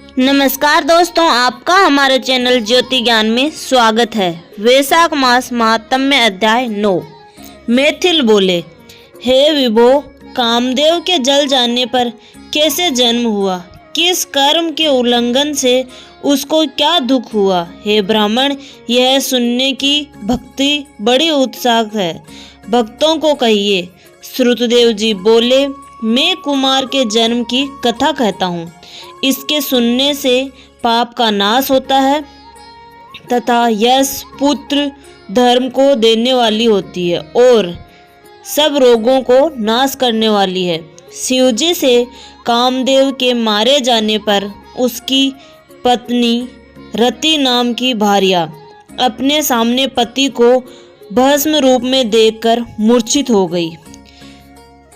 नमस्कार दोस्तों, आपका हमारे चैनल ज्योति ज्ञान में स्वागत है। वैशाख मास महात्म्य अध्याय 9। मैथिल बोले, हे विभो, कामदेव के जल जाने पर कैसे जन्म हुआ, किस कर्म के उल्लंघन से उसको क्या दुख हुआ। हे ब्राह्मण, यह सुनने की भक्ति बड़ी उत्साह है, भक्तों को कहिए। श्रुतदेव जी बोले, मैं कुमार के जन्म की कथा कहता हूँ। इसके सुनने से पाप का नाश होता है तथा यश, पुत्र, धर्म को देने वाली होती है और सब रोगों को नाश करने वाली है। शिवजी से कामदेव के मारे जाने पर उसकी पत्नी रति नाम की भार्या अपने सामने पति को भस्म रूप में देखकर मूर्छित हो गई।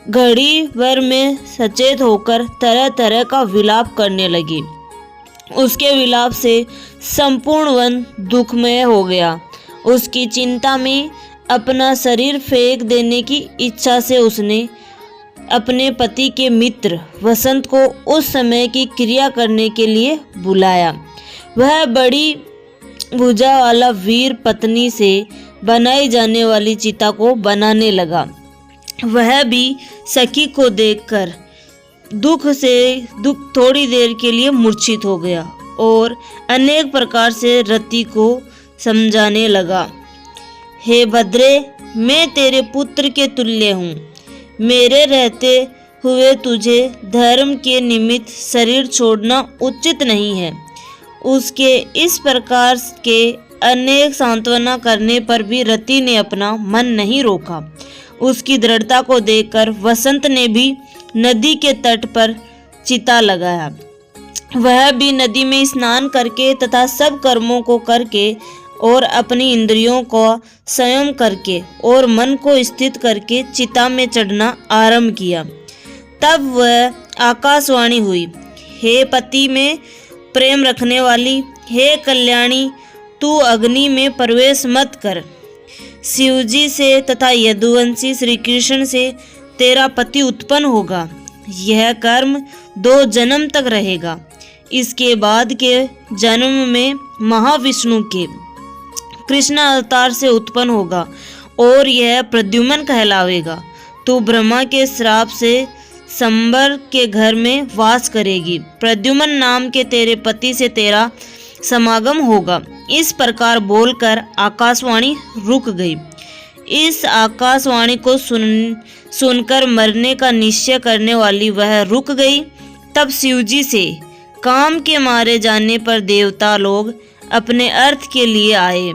घड़ी भर में सचेत होकर तरह तरह का विलाप करने लगी। उसके विलाप से संपूर्ण वन दुखमय हो गया। उसकी चिंता में अपना शरीर फेंक देने की इच्छा से उसने अपने पति के मित्र वसंत को उस समय की क्रिया करने के लिए बुलाया। वह बड़ी भुजा वाला वीर पत्नी से बनाई जाने वाली चिता को बनाने लगा। वह भी सखी को देखकर दुख थोड़ी देर के लिए मूर्छित हो गया और अनेक प्रकार से रति को समझाने लगा। हे भद्रे, मैं तेरे पुत्र के तुल्य हूँ। मेरे रहते हुए तुझे धर्म के निमित्त शरीर छोड़ना उचित नहीं है। उसके इस प्रकार के अनेक सांत्वना करने पर भी रति ने अपना मन नहीं रोका। उसकी दृढ़ता को देखकर वसंत ने भी नदी के तट पर चिता लगाया। वह भी नदी में स्नान करके तथा सब कर्मों को करके और अपनी इंद्रियों को संयम करके और मन को स्थित करके चिता में चढ़ना आरंभ किया। तब वह आकाशवाणी हुई, हे पति में प्रेम रखने वाली, हे कल्याणी, तू अग्नि में प्रवेश मत कर। शिवजी से तथा यदुवंशी श्री कृष्ण से तेरा पति उत्पन्न होगा। यह कर्म 2 जन्म तक रहेगा। इसके बाद के जन्म में महाविष्णु के कृष्ण अवतार से उत्पन्न होगा और यह प्रद्युम्न कहलावेगा। तू ब्रह्मा के श्राप से संबर के घर में वास करेगी। प्रद्युम्न नाम के तेरे पति से तेरा समागम होगा। इस प्रकार बोलकर आकाशवाणी रुक गई। इस आकाशवाणी को सुनकर मरने का निश्चय करने वाली वह रुक गई। तब शिवजी से काम के मारे जाने पर देवता लोग अपने अर्थ के लिए आए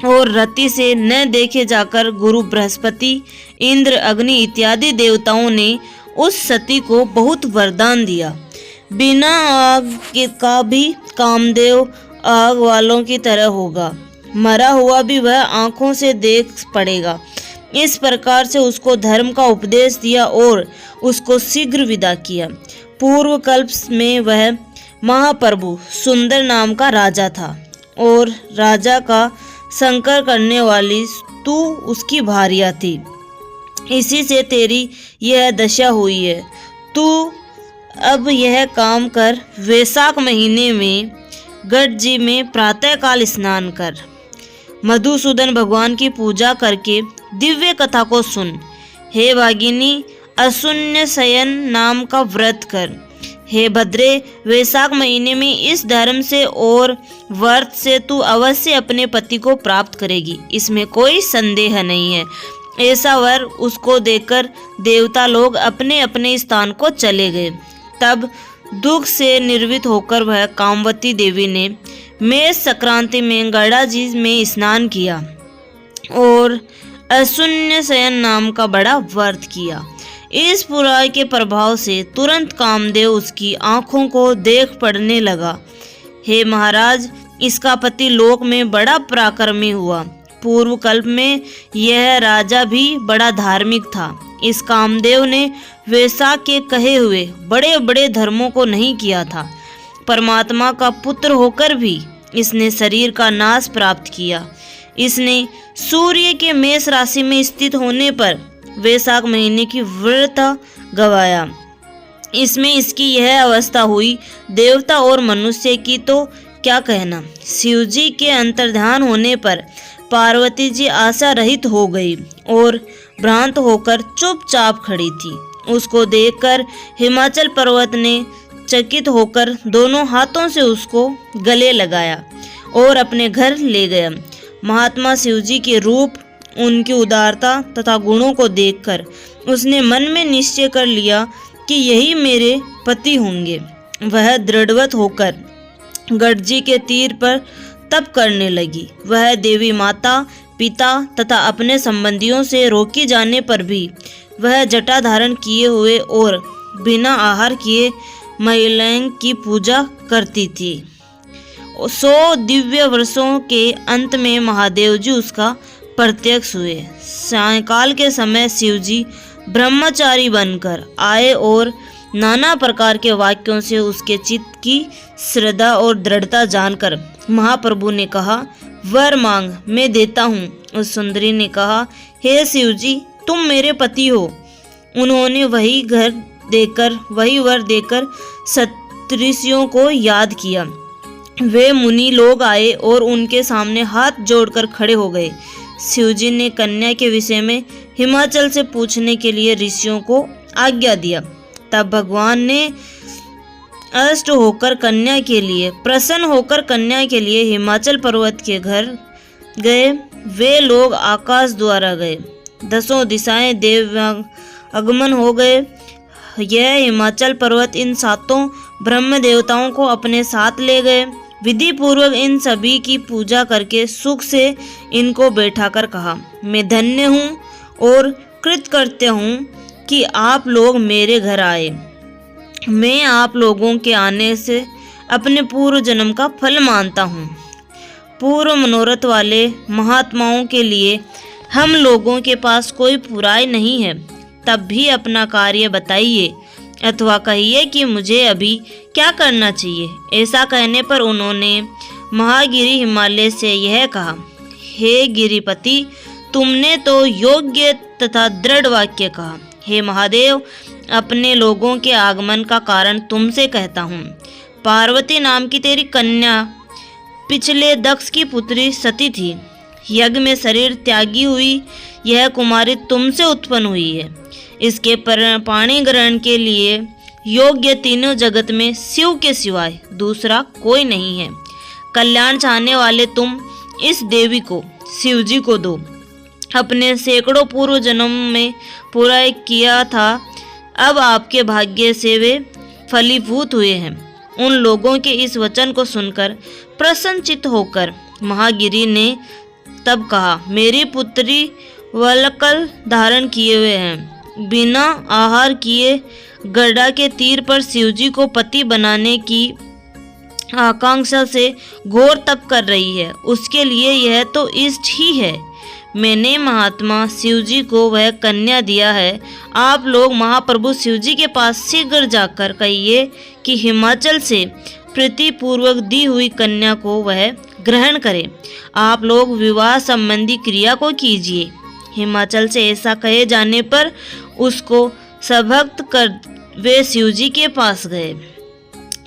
और रति से न देखे जाकर गुरु बृहस्पति, इंद्र, अग्नि इत्यादि देवताओं ने उस सती को बहुत वरदान दिया। बिना आग का भी कामदेव आग वालों की तरह होगा। मरा हुआ भी वह आंखों से देख पड़ेगा। इस प्रकार से उसको धर्म का उपदेश दिया और उसको शीघ्र विदा किया। पूर्व कल्प में वह महाप्रभु सुंदर नाम का राजा था और राजा का संकर करने वाली तू उसकी भार्या थी। इसी से तेरी यह दशा हुई है। तू अब यह काम कर, वैशाख महीने में गढ़ जी में प्रातःकाल स्नान कर, मधुसूदन भगवान की पूजा करके दिव्य कथा को सुन। हे भागिनी, अशून्य शयन नाम का व्रत कर। हे भद्रे, वैशाख महीने में इस धर्म से और व्रत से तू अवश्य अपने पति को प्राप्त करेगी, इसमें कोई संदेह नहीं है। ऐसा वर उसको देकर देवता लोग अपने अपने स्थान को चले गए। तब दुख से निर्वित होकर वह कामवती देवी ने मेष संक्रांति में गड़ा जी में स्नान किया और अशून्य शयन नाम का बड़ा व्रत किया। इस बुराई के प्रभाव से तुरंत कामदेव उसकी आंखों को देख पड़ने लगा। हे महाराज, इसका पति लोक में बड़ा पराक्रमी हुआ। पूर्व कल्प में यह राजा भी बड़ा धार्मिक था। इस कामदेव ने वैशाख के कहे हुए बड़े बड़े धर्मों को नहीं किया था। परमात्मा का पुत्र होकर भी इसने शरीर का नाश प्राप्त किया। इसने सूर्य के मेष राशि में स्थित होने पर वैशाख महीने की व्रत गवाया। इसमें इसकी यह अवस्था हुई, देवता और मनुष्य की तो क्या कहना। शिव जी के अंतर्ध्यान होने पर पार्वती जी आशा रहित हो गई और भ्रांत होकर चुपचाप खड़ी थी। उसको देखकर हिमाचल पर्वत ने चकित होकर दोनों हाथों से उसको गले लगाया और अपने घर ले गया। महात्मा शिव जी के रूप, उनकी उदारता तथा गुणों को देखकर उसने मन में निश्चय कर लिया कि यही मेरे पति होंगे। वह दृढ़वत होकर गढ़जी के तीर पर तप करने लगी। वह देवी माता, पिता तथा अपने संबंधियों से रोके जाने पर भी वह जटा धारण किए हुए और बिना आहार किए महिलाओं की पूजा करती थी। 100 दिव्य वर्षों के अंत में महादेव जी उसका प्रत्यक्ष हुए। सायंकाल के समय शिव जी ब्रह्मचारी बनकर आए और नाना प्रकार के वाक्यों से उसके चित्त की श्रद्धा और दृढ़ता जानकर महाप्रभु ने कहा, वर मांग, मैं देता हूँ। उस सुंदरी ने कहा, हे शिव जी, तुम मेरे पति हो। उन्होंने वही वर देकर सप्तऋषियों को याद किया। वे मुनि लोग आए और उनके सामने हाथ जोड़कर खड़े हो गए। शिवजी ने कन्या के विषय में हिमाचल से पूछने के लिए ऋषियों को आज्ञा दिया। तब भगवान ने प्रसन्न होकर कन्या के लिए हिमाचल पर्वत के घर गए। वे लोग आकाश द्वारा गए। 10 दिशाएं देव आगमन हो गए। यह हिमाचल पर्वत इन 7 ब्रह्म देवताओं को अपने साथ ले गए। विधि पूर्वक इन सभी की पूजा करके सुख से इनको बैठाकर कहा, मैं धन्य हूँ और कृतकृत्य हूँ कि आप लोग मेरे घर आए। मैं आप लोगों के आने से अपने पूर्व जन्म का फल मानता हूँ। पूर्व मनोरथ वाले महात्माओं के लिए हम लोगों के पास कोई पुराई नहीं है। तब भी अपना कार्य बताइए अथवा कहिए कि मुझे अभी क्या करना चाहिए। ऐसा कहने पर उन्होंने महागिरी हिमालय से यह कहा, हे गिरिपति, तुमने तो योग्य तथा दृढ़ वाक्य कहा। हे महादेव, अपने लोगों के आगमन का कारण तुमसे कहता हूँ। पार्वती नाम की तेरी कन्या पिछले दक्ष की पुत्री सती थी। यज्ञ में शरीर त्यागी हुई यह कुमारी तुमसे उत्पन्न हुई है। इसके पाणी ग्रहण के लिए योग्य तीनों जगत में शिव के सिवाय दूसरा कोई नहीं है। कल्याण चाहने वाले तुम इस देवी को शिव जी को दो। अपने सैकड़ों पूर्व जन्म में पूरा किया था, अब आपके भाग्य से वे फलीभूत हुए हैं। उन लोगों के इस वचन को सुनकर प्रसन्नचित्त होकर महागिरी ने तब कहा, मेरी पुत्री वलकल धारण किए हुए हैं, बिना आहार किए गड्ढा के तीर पर शिवजी को पति बनाने की आकांक्षा से घोर तप कर रही है। उसके लिए यह तो इष्ट ही है। मैंने महात्मा शिवजी को वह कन्या दिया है। आप लोग महाप्रभु शिवजी के पास शीघ्र जाकर कहिए कि हिमाचल से प्रीतिपूर्वक दी हुई कन्या को वह ग्रहण करे। आप लोग विवाह संबंधी क्रिया को कीजिए। हिमाचल से ऐसा कहे जाने पर उसको सभक्त कर वे शिवजी के पास गए।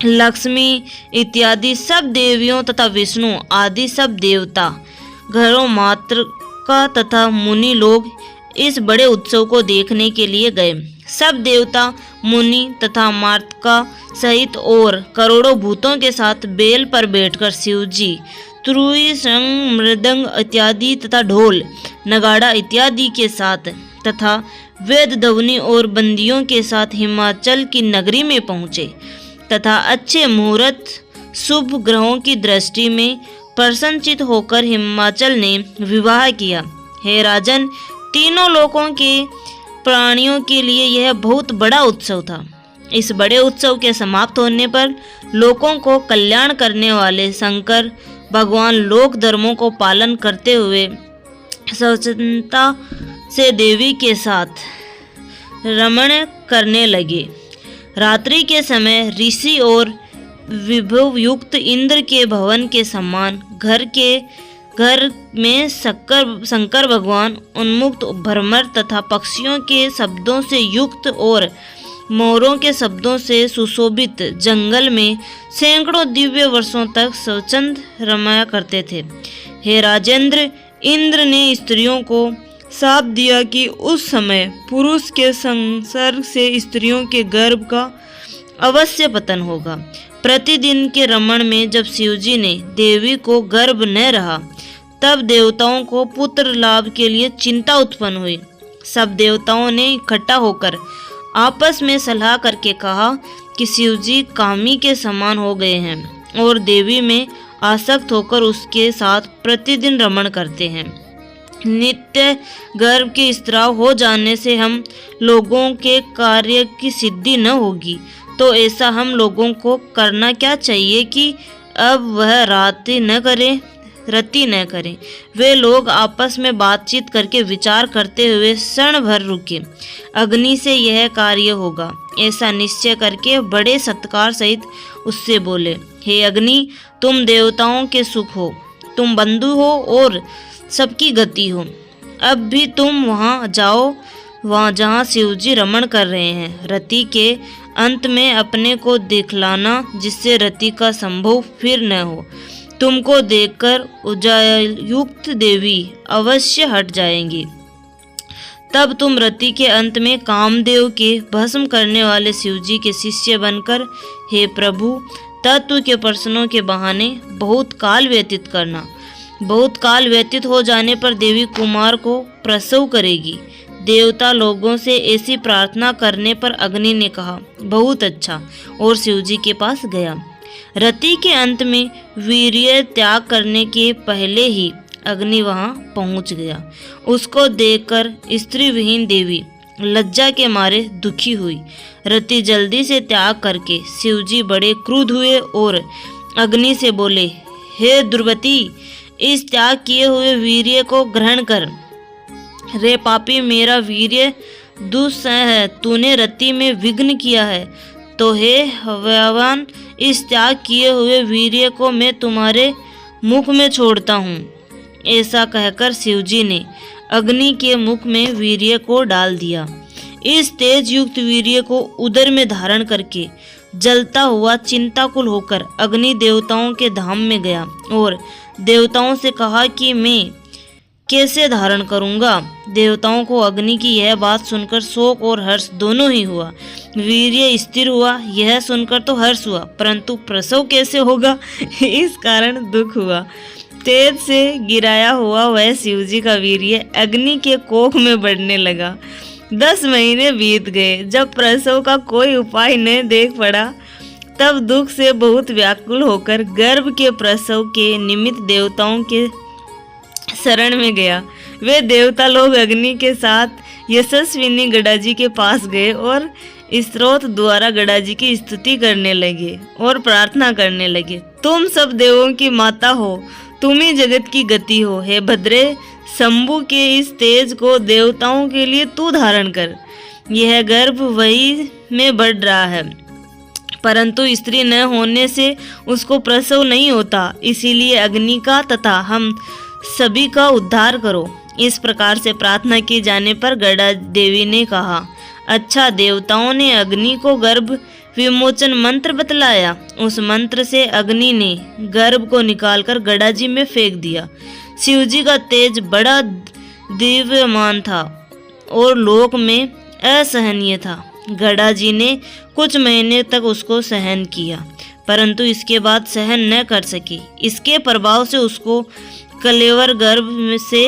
लक्ष्मी इत्यादि सब देवियों तथा विष्णु आदि सब देवता, घरों मातृका तथा मुनि लोग इस बड़े उत्सव को देखने के लिए गए। सब देवता, मुनि तथा मातृका सहित और करोड़ों भूतों के साथ बेल पर बैठकर शिवजी त्रुई, शंख, मृदंग इत्यादि तथा ढोल, नगाड़ा इत्यादि के साथ तथा वेद ध्वनि और बंदियों के साथ हिमाचल की नगरी में पहुँचे तथा अच्छे मुहूर्त शुभ ग्रहों की दृष्टि में प्रसन्नचित होकर हिमाचल ने विवाह किया। हे राजन, तीनों लोकों के प्राणियों के लिए यह बहुत बड़ा उत्सव था। इस बड़े उत्सव के समाप्त होने पर लोकों को कल्याण करने वाले शंकर भगवान लोक धर्मों को पालन करते हुए सचेतनता से देवी के साथ रमण करने लगे। रात्रि के समय ऋषि और विभव युक्त इंद्र के भवन के समान घर में शंकर भगवान उन्मुक्त भ्रमर तथा पक्षियों के शब्दों से युक्त और मोरों के शब्दों से सुशोभित जंगल में सैकड़ों दिव्य वर्षों तक स्वच्छंद रमाया करते थे। हे राजेंद्र, इंद्र ने स्त्रियों को शाप दिया कि उस समय पुरुष के संसर्ग से स्त्रियों के गर्भ का अवश्य पतन होगा। प्रतिदिन के रमण में जब शिवजी ने देवी को गर्भ न रहा, तब देवताओं को पुत्र लाभ के लिए चिंता उत्पन्न हुई। सब देवताओं ने इकट्ठा होकर आपस में सलाह करके कहा कि शिवजी कामी के समान हो गए हैं और देवी में आसक्त होकर उसके साथ प्रतिदिन रमण करते हैं। नित्य गर्भ के स्त्राव हो जाने से हम लोगों के कार्य की सिद्धि न होगी, तो ऐसा हम लोगों को करना क्या चाहिए कि अब वह रति न करें। वे लोग आपस में बातचीत करके विचार करते हुए क्षण भर रुके। अग्नि से यह कार्य होगा, ऐसा निश्चय करके बड़े सत्कार सहित उससे बोले, हे अग्नि, तुम देवताओं के सुख हो, तुम बंधु हो और सबकी गति हो। अब भी तुम वहाँ जाओ, वहाँ जहाँ शिवजी रमण कर रहे हैं। रति के अंत में अपने को दिखलाना, जिससे रति का संभव फिर न हो। तुमको देखकर उजायुक्त देवी अवश्य हट जाएंगी। तब तुम रति के अंत में कामदेव के भस्म करने वाले शिवजी के शिष्य बनकर, हे प्रभु, तत्व के प्रश्नों के बहाने बहुत काल व्यतीत करना। बहुत काल व्यतीत हो जाने पर देवी कुमार को प्रसव करेगी। देवता लोगों से ऐसी प्रार्थना करने पर अग्नि ने कहा, बहुत अच्छा, और शिवजी के पास गया। रति के अंत में वीर्य त्याग करने के पहले ही अग्नि वहां पहुंच गया। उसको देखकर स्त्री विहीन देवी लज्जा के मारे दुखी हुई। रति जल्दी से त्याग करके शिवजी बड़े क्रुद्ध हुए और अग्नि से बोले, हे दुर्वती, इस त्याग किए हुए वीर्य को ग्रहण कर। रे पापी, मेरा वीर्य दुस्सह है, तूने रति में विघ्न किया है, तो हे हव्यवान, इस त्याग किए हुए वीर्य को मैं तुम्हारे मुख में छोड़ता हूँ। ऐसा कहकर शिवजी ने अग्नि के मुख में वीर्य को डाल दिया। इस तेज युक्त वीर्य को उदर में धारण करके जलता हुआ चिंताकुल होकर अग्नि देवताओं के धाम में गया और देवताओं से कहा कि मैं कैसे धारण करूंगा। देवताओं को अग्नि की यह बात सुनकर शोक और हर्ष दोनों ही हुआ। वीर्य स्थिर हुआ, यह सुनकर तो हर्ष हुआ, परंतु प्रसव कैसे होगा, इस कारण दुख हुआ। तेज से गिराया हुआ वह शिवजी का वीर्य अग्नि के कोख में बढ़ने लगा। 10 महीने बीत गए। जब प्रसव का कोई उपाय न देख पड़ा, तब दुख से बहुत व्याकुल होकर गर्भ के प्रसव के निमित्त देवताओं के शरण में गया। वे देवता लोग अग्नि के साथ यशस्विनी गडाजी के पास गए और स्रोत द्वारा गडाजी की स्तुति करने लगे और प्रार्थना करने लगे, तुम सब देवों की माता हो, तुम ही जगत की गति हो। हे भद्रे, शंभु के इस तेज को देवताओं के लिए तू धारण कर। यह गर्भ वही में बढ़ रहा है, परंतु स्त्री न होने से उसको प्रसव नहीं होता, इसीलिए अग्नि का तथा हम सभी का उद्धार करो। इस प्रकार से प्रार्थना की जाने पर गड़ा देवी ने कहा, अच्छा, देवताओं ने अग्नि को गर्भ विमोचन मंत्र बतलाया। उस मंत्र से अग्नि ने गर्भ को निकालकर गडाजी में फेंक दिया। शिवजी का तेज बड़ा दिव्यमान था और लोक में असहनीय था। गडाजी ने कुछ महीने तक उसको सहन किया, परंतु इसके बाद सहन न कर सकी। इसके प्रभाव से उसको कलेवर गर्भ से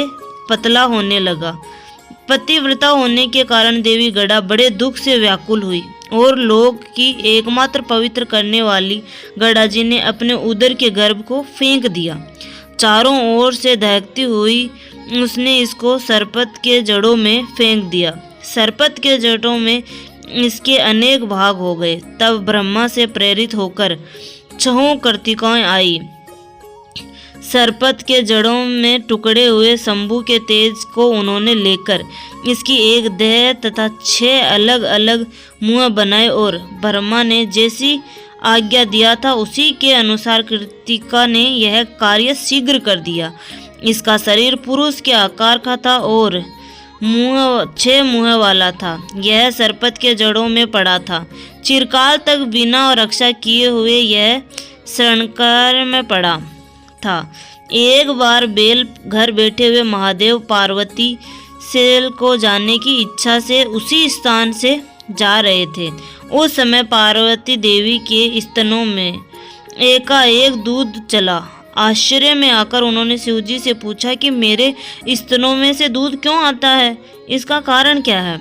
पतला होने लगा। पतिव्रता होने के कारण देवी गड़ा बड़े दुख से व्याकुल हुई और लोक की एकमात्र पवित्र करने वाली गडाजी ने अपने उदर के गर्भ को फेंक दिया। चारों ओर से दहकती हुई उसने इसको सरपत के जड़ों में फेंक दिया। सरपत के जड़ों में इसके अनेक भाग हो गए। तब ब्रह्मा से प्रेरित होकर 6 कर्तिकाएं आई। सरपत के जड़ों में टुकड़े हुए शंभु के तेज को उन्होंने लेकर इसकी एक देह तथा 6 अलग अलग मुंह बनाए और ब्रह्मा ने जैसी आज्ञा दिया था उसी के अनुसार कृतिका ने यह कार्य शीघ्र कर दिया। इसका शरीर पुरुष के आकार का था और छह मुँह वाला था। यह सरपत के जड़ों में पड़ा था। चिरकाल तक बिना रक्षा किए हुए यह शरणकार में पड़ा था। एक बार बेल घर बैठे हुए महादेव पार्वती सेल को जाने की इच्छा से उसी स्थान से जा रहे थे। उस समय पार्वती देवी के स्तनों में एकाएक दूध चला। आश्चर्य में आकर उन्होंने शिवजी से पूछा कि मेरे स्तनों में से दूध क्यों आता है, इसका कारण क्या है?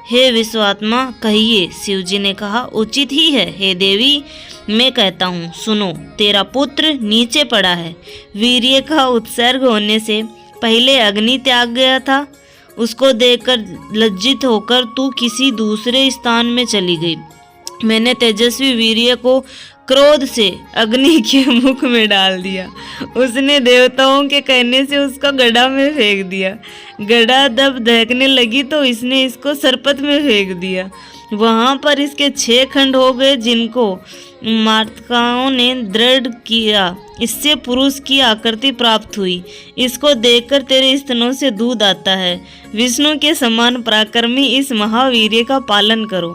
हे विश्वात्मा कहिए। शिवजी ने कहा, उचित ही है हे देवी, मैं कहता हूँ सुनो। तेरा पुत्र नीचे पड़ा है। वीर्य का उत्सर्ग होने से पहले अग्नि त्याग गया था। उसको देखकर लज्जित होकर तू किसी दूसरे स्थान में चली गई। मैंने तेजस्वी वीर्य को क्रोध से अग्नि के मुख में डाल दिया। उसने देवताओं के कहने से उसको गड्ढा में फेंक दिया। गड्ढा जब दहकने लगी तो इसने इसको सरपत में फेंक दिया। वहाँ पर इसके 6 खंड हो गए, जिनको मातृकाओं ने दृढ़ किया। इससे पुरुष की आकृति प्राप्त हुई। इसको देखकर तेरे स्तनों से दूध आता है। विष्णु के समान पराक्रमी इस महावीर्य का पालन करो।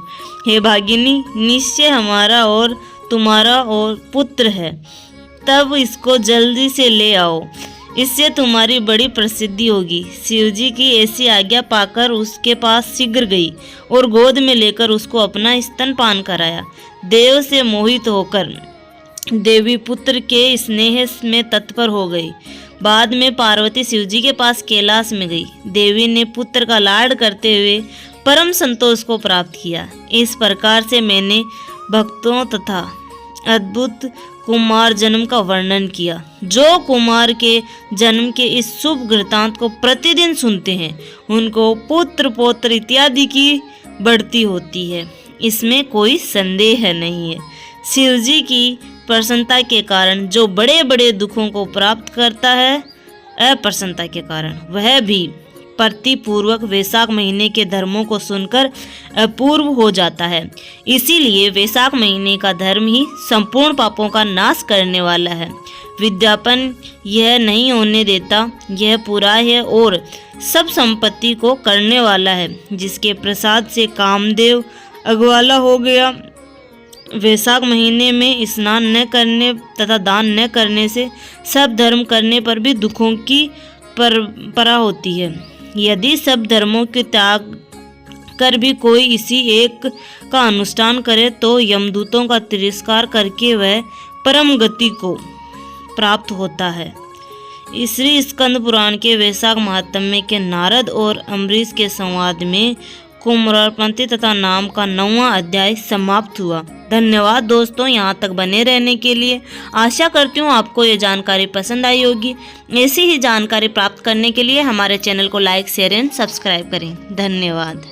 हे भागिनी, निश्चय हमारा और तुम्हारा और पुत्र है, तब इसको जल्दी से ले आओ। इससे तुम्हारी बड़ी प्रसिद्धि होगी। शिवजी की ऐसी आज्ञा पाकर उसके पास शीघ्र गई और गोद में लेकर उसको अपना स्तनपान कराया। देव से मोहित होकर देवी पुत्र के स्नेह में तत्पर हो गई। बाद में पार्वती शिवजी के पास कैलाश में गई। देवी ने पुत्र का लाड करते हुए परम संतोष को प्राप्त किया। इस प्रकार से मैंने भक्तों तथा अद्भुत कुमार जन्म का वर्णन किया। जो कुमार के जन्म के इस शुभ वृत्तांत को प्रतिदिन सुनते हैं, उनको पुत्र पौत्र इत्यादि की बढ़ती होती है, इसमें कोई संदेह नहीं है। शिवजी की प्रसन्नता के कारण जो बड़े बड़े दुखों को प्राप्त करता है, अप्रसन्नता के कारण वह भी प्रतिपूर्वक वैशाख महीने के धर्मों को सुनकर अपूर्व हो जाता है। इसीलिए वैशाख महीने का धर्म ही संपूर्ण पापों का नाश करने वाला है। विज्ञापन यह नहीं होने देता, यह पूरा है और सब संपत्ति को करने वाला है, जिसके प्रसाद से कामदेव अगवाला हो गया। वैशाख महीने में स्नान न करने तथा दान न करने से सब धर्म करने पर भी दुखों की परंपरा होती है। यदि सब धर्मों के त्याग कर भी कोई इसी एक का अनुष्ठान करे तो यमदूतों का तिरस्कार करके वह परम गति को प्राप्त होता है। श्री स्कंद पुराण के वैशाख महात्म्य के नारद और अम्बरीश के संवाद में कुमारपंथी तथा नाम का 9वां अध्याय समाप्त हुआ। धन्यवाद दोस्तों, यहाँ तक बने रहने के लिए। आशा करती हूँ आपको ये जानकारी पसंद आई होगी। ऐसी ही जानकारी प्राप्त करने के लिए हमारे चैनल को लाइक, शेयर एंड सब्सक्राइब करें। धन्यवाद।